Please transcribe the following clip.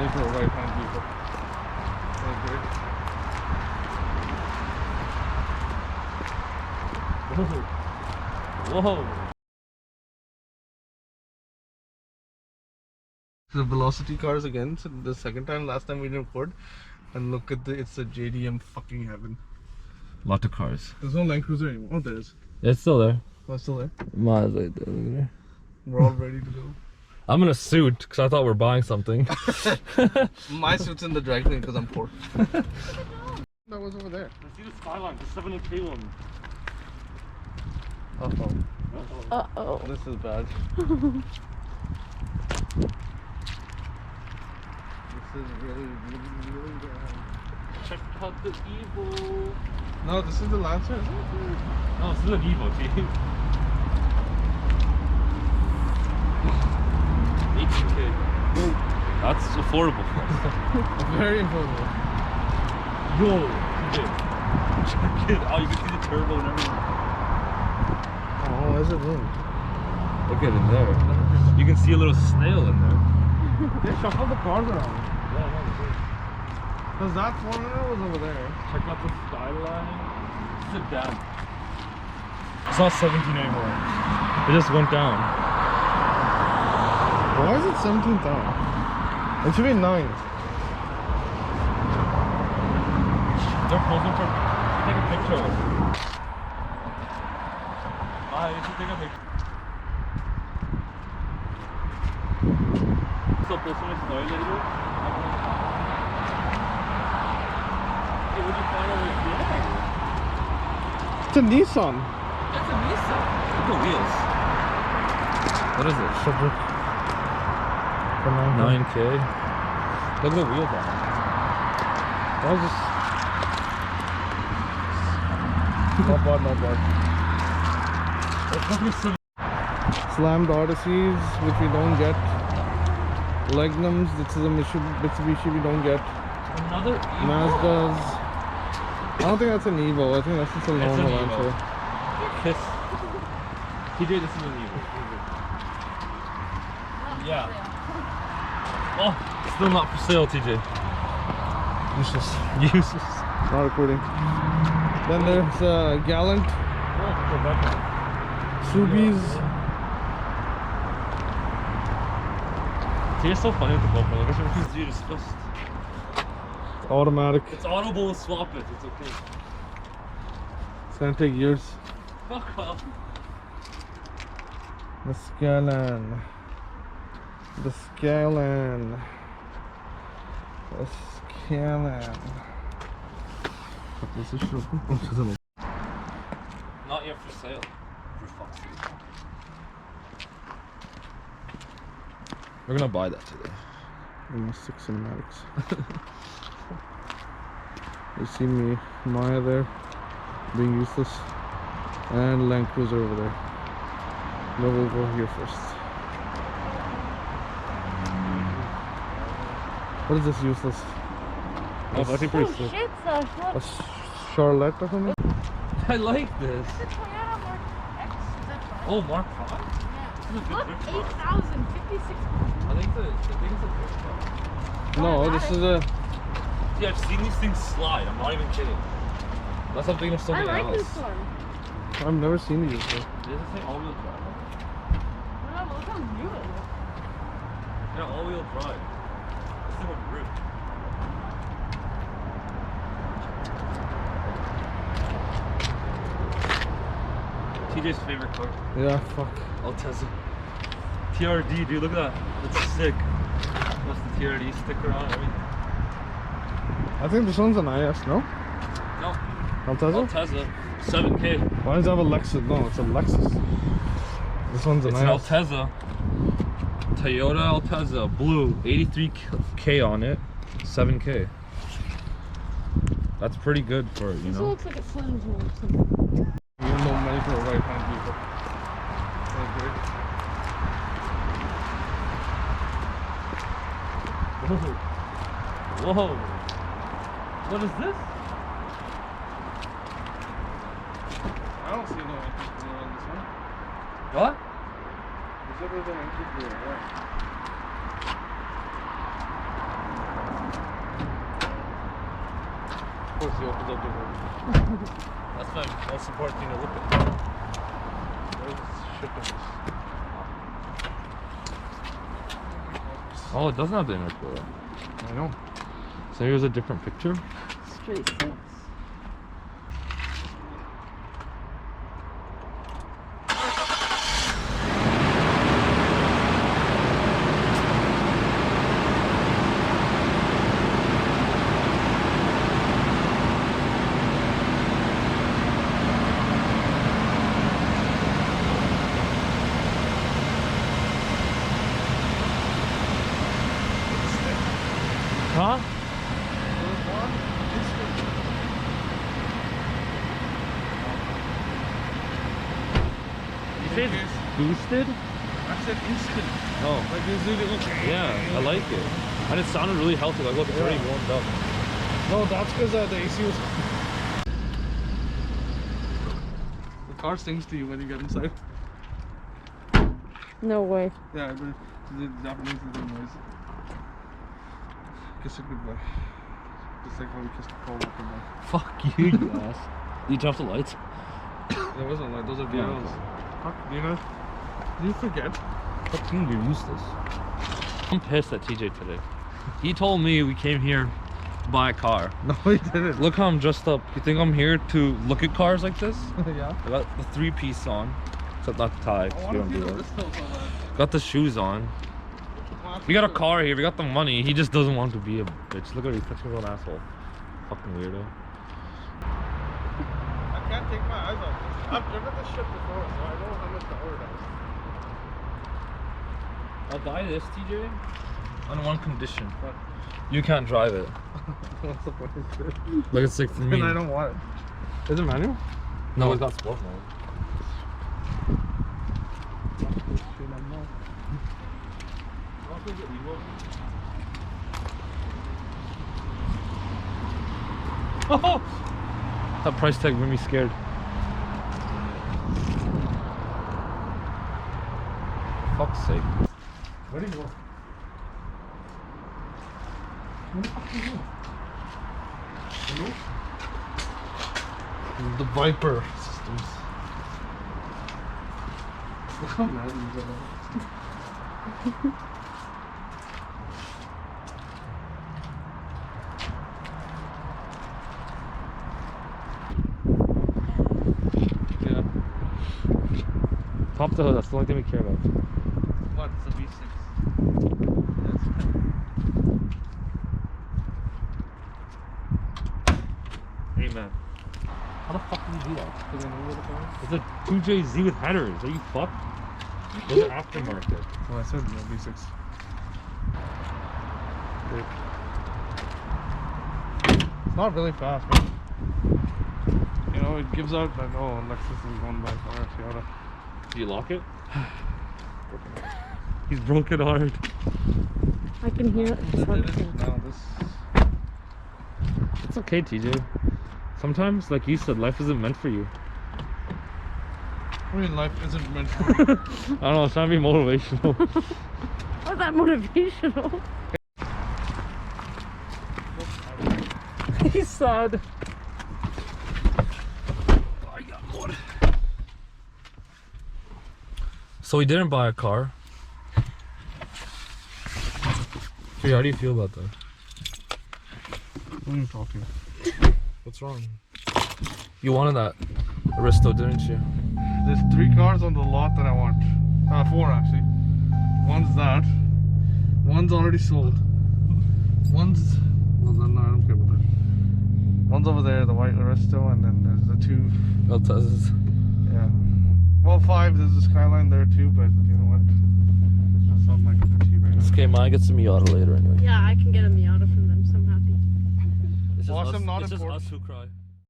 normally for a right-hand vehicle. Okay. Whoa! The velocity cars again. So the second time, last time we didn't record, and look at it's a JDM fucking heaven. Lot of cars. There's no Land Cruiser anymore. Oh, there is. It's still there. Oh, it's still there. Mine's right there. Look at there. We're all ready to go. I'm in a suit because I thought we were buying something. My suit's in the dry clean because I'm poor. That was over there. Let's see the skyline, the 7K one. Uh-oh. Uh-oh. This is bad. This is really bad. Check out the Evo. No, this is the Lancer, isn't it? No, this is an Evo, team. 18K. That's affordable for us. Very affordable. Yo, check it out. You can see the turbo and everything. Oh, why is it in? Look at in there. You can see a little snail in there. They shuffled the cars around. Yeah, no, Because that 400 was over there. check out the skyline. Sit down. It's not 17 anymore. It just went down. Why is it 17th down? It should be 9. They're posing for. Take a picture of it. You should take a picture. So posting a story later. Hey, what'd you find over here? It's a Nissan. It's a Nissan. Look at the wheels. What is it? Subject. 9K. Look at the wheels on it. That was just... not bad, not bad. Slammed Odysseys, which we don't get. Legnums, this is a Mitsubishi we don't get. Another Evo? Mazdas. I don't think that's an Evo, I think that's just a It's an normal Evo. Lancer. Kiss. TJ, this is an Evo. Yeah. Oh, still not for sale, TJ. Useless. Useless. Not recording. Then there's Gallant, Subies. TJ's so funny with the GoPro. Like, I should dude, it's just... Automatic. It's audible, swap it. It's okay. It's gonna take years. Fuck off. The Skyline. The Skyline. The Skyline. What is this show? Not yet for sale. For fuck's sake. We're gonna buy that today. Almost 6 cinematics. You see me, Maya there, being useless, and Land Cruiser over there. No, we'll go here first. What is this useless? Oh, I think pretty Oh sick. shit, Sash, A look. Charlotte or something? I like this. The Toyota Mark X, is that right? Oh, Mark 5? Yeah. Look, 8,000, 56. I think it's a No, this is a... Yeah, I've seen these things slide. I'm not even kidding. Unless I'm thinking of I something like else. this one. I've never seen these before. Does this thing all-wheel drive? Wow, look how new it looks. Yeah, all-wheel drive. This thing would rip. TJ's favorite car. Yeah, fuck. Altezza. TRD, dude, look at that. That's sick. That's the TRD sticker on everything. I think this one's an IS, no? No. Altezza? Altezza. 7K. Why does it have a Lexus? No, it's a Lexus. This one's an It's IS. an Altezza. Toyota Altezza, blue, 83K on it, 7K. That's pretty good for it, you This know. looks like it slams more or something. You have no money for a right-hand vehicle. Whoa. Whoa. What is this? I don't see no entry door on this one. What? There's never been an entry door, right? course, he opens up the door. That's my most important thing to look at. There's shit in this. Oh, it doesn't have the inner core. I know. So here's a different picture. Straight six. Huh? You say it's boosted? I said instant. Oh. Like it's really okay. Yeah, I like it. And it sounded really healthy. Like, look, it's already warmed up. No, that's because the AC was. The car sings to you when you get inside. No way. Yeah, the Japanese is the noise. Kiss it goodbye. Just like how we kissed the cold goodbye. Fuck you, you ass. You turn off the lights? There wasn't like those are Yeah, VLs. okay. Fuck, do you know? Did you forget? Fuck you, you're useless. I'm pissed at TJ today. He told me we came here to buy a car. No, he didn't. Look how I'm dressed up. You think I'm here to look at cars like this? Yeah. I got the three-piece on. Except not the tie, 'cause I we want don't to do feel that. this so bad. Got the shoes on. We got a car here, we got the money. He just doesn't want to be a bitch. Look at him, he's such a asshole. Fucking weirdo. I can't take my eyes off this. I've driven this shit before, so I know how much power it has. I'll buy this, TJ, on one condition. What? You can't drive it. What's the point of this? Like, it's like for me. And I don't want it. Is it manual? No, it's got sport mode. Oh! That price tag made me scared. Fuck's sake. Where do you go? Where the fuck do you go? Hello? The Viper systems. Look how mad these are. Yeah. Pop the hood, that's the only thing we care about. What? It's a V6. Amen. How the fuck did you do that? Because I know where the car is. It's a 2JZ with headers. Are you fucked? Those are aftermarket. Oh, I said no, V6. It's not really fast, but you know, it gives out that, oh, Lexus is going by far, Toyota. Do you lock it? He's broken hard. I can hear it. No, this. It's okay, TJ. Sometimes, like you said, life isn't meant for you. I mean, life isn't meant for me. I don't know, it's trying to be motivational. What's that motivational? He's sad. So we didn't buy a car. Hey, how do you feel about that? What are you talking? What's wrong? You wanted that Aristo, didn't you? There's 3 cars on the lot that I want. 4 actually. One's that. One's already sold. One's. Well, no, I don't care about that. One's over there, the white Aristo, and then there's the 2. Altazes. Yeah. Well, 5. There's a Skyline there too, but you know what? That's not my cup of tea right now. It's okay, Miah gets a Miata later anyway. Yeah, I can get a Miata from them, so I'm happy. It's Awesome, us, not it's just important. us who cry.